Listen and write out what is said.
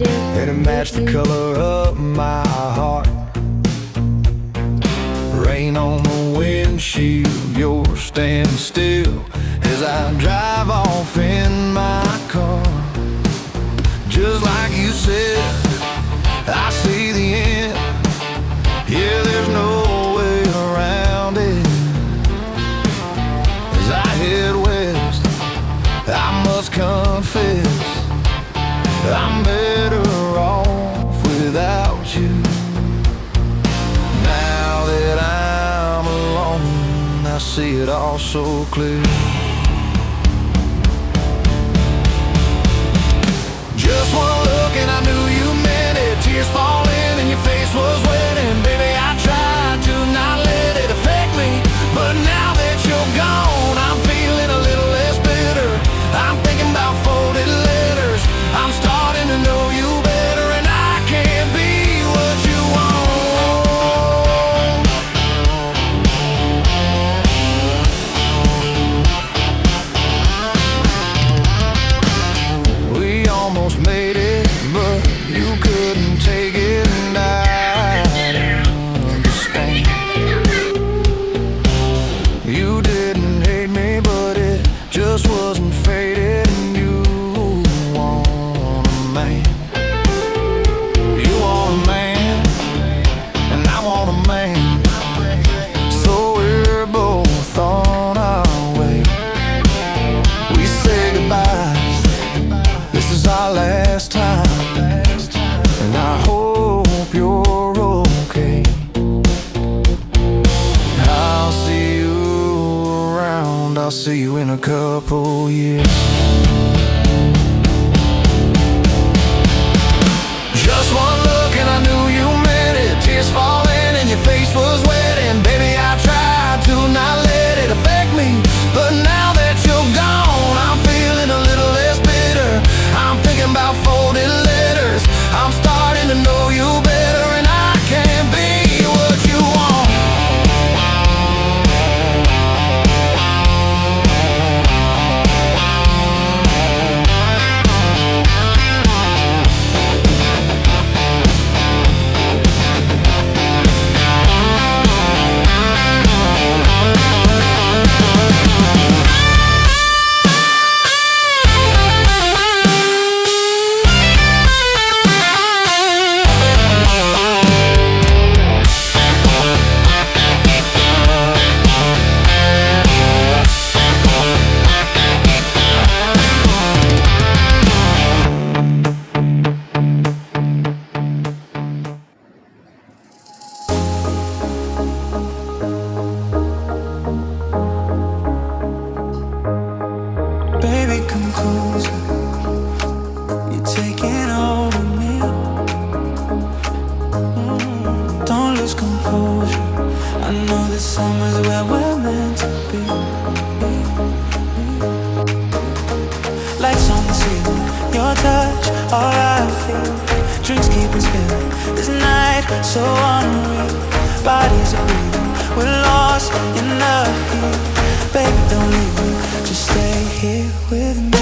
and it matched the color of my heart. Rain on the windshield, you're standing still as I drive off in my car. Just like you said, I see the end. Yeah, there's no way around it. As I head west, I must confess, I'm better off without you. Now that I'm alone, I see it all so clear. Just one look and I knew you meant it. Tears falling and your face was wet, and baby, I tried to not let it affect me. But now that you're gone, I'm feeling a little less bitter. I'm thinking about folded letters. I'm starting to know you better, and I can't be what you want. We almost made it, but you couldn't take it, and I understand. You didn't hate me, but it just wasn't fated, and you want a man. You want a man, and I want a man. So we're both on our way. We say goodbye, this is our last time, and I hope you're okay. I'll see you around, I'll see you in a couple years. Just one look and I knew you meant it. Tears falling and your face was wet, and baby, I tried to not let it affect me. But now that you're gone, I'm feeling a little less bitter. I'm thinking about folded letters. I'm starting to know you better, and I can't be what you want. Baby, come closer. You're taking over me. Don't lose composure. I know this summer's where we're meant to be. Lights on the ceiling, your touch, all I feel. Drinks keep on spilling, this night so unreal. Bodies are breathing, we're lost in the heat. Baby, don't leave me, just stay here with me.